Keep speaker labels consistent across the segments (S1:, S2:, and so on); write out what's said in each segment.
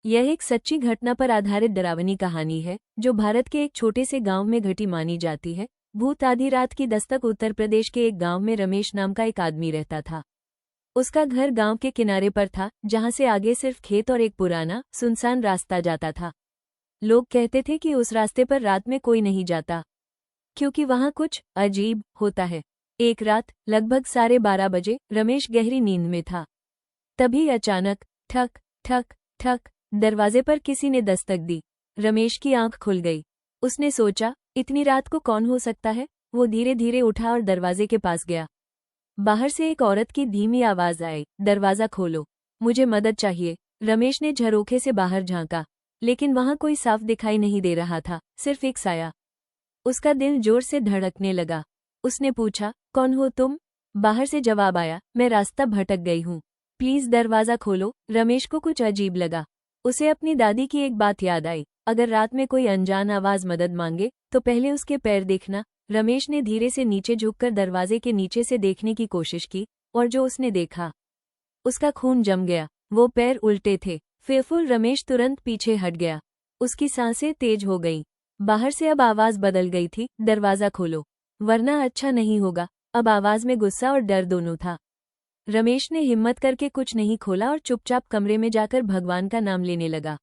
S1: यह एक सच्ची घटना पर आधारित डरावनी कहानी है जो भारत के एक छोटे से गांव में घटी मानी जाती है। भूत आधी रात की दस्तक। उत्तर प्रदेश के एक गांव में रमेश नाम का एक आदमी रहता था। उसका घर गांव के किनारे पर था, जहां से आगे सिर्फ खेत और एक पुराना सुनसान रास्ता जाता था। लोग कहते थे कि उस रास्ते पर रात में कोई नहीं जाता, क्योंकि वहां कुछ अजीब होता है। एक रात लगभग 12:30 बजे रमेश गहरी नींद में था। तभी अचानक ठक ठक ठक दरवाजे पर किसी ने दस्तक दी। रमेश की आंख खुल गई। उसने सोचा, इतनी रात को कौन हो सकता है। वो धीरे धीरे उठा और दरवाजे के पास गया। बाहर से एक औरत की धीमी आवाज आई, दरवाजा खोलो, मुझे मदद चाहिए। रमेश ने झरोखे से बाहर झांका, लेकिन वहां कोई साफ दिखाई नहीं दे रहा था, सिर्फ एक साया। उसका दिल जोर से धड़कने लगा। उसने पूछा, कौन हो तुम? बाहर से जवाब आया, मैं रास्ता भटक गई हूँ, प्लीज दरवाजा खोलो। रमेश को कुछ अजीब लगा। उसे अपनी दादी की एक बात याद आई, अगर रात में कोई अनजान आवाज मदद मांगे तो पहले उसके पैर देखना। रमेश ने धीरे से नीचे झुककर दरवाजे के नीचे से देखने की कोशिश की, और जो उसने देखा, उसका खून जम गया। वो पैर उल्टे थे। फेयरफुल रमेश तुरंत पीछे हट गया। उसकी सांसें तेज हो गईं। बाहर से अब आवाज बदल गई थी, दरवाजा खोलो, वरना अच्छा नहीं होगा। अब आवाज में गुस्सा और डर दोनों था। रमेश ने हिम्मत करके कुछ नहीं खोला और चुपचाप कमरे में जाकर भगवान का नाम लेने लगा।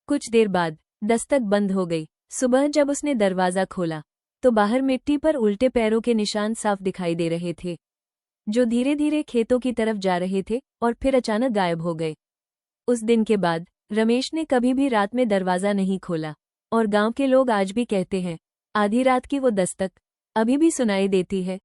S1: कुछ देर बाद दस्तक बंद हो गई। सुबह जब उसने दरवाजा खोला तो बाहर मिट्टी पर उल्टे पैरों के निशान साफ दिखाई दे रहे थे, जो धीरे धीरे खेतों की तरफ जा रहे थे और फिर अचानक गायब हो गए। उस दिन के बाद रमेश ने कभी भी रात में दरवाजा नहीं खोला, और गांव के लोग आज भी कहते हैं, आधी रात की वो दस्तक अभी भी सुनाई देती है।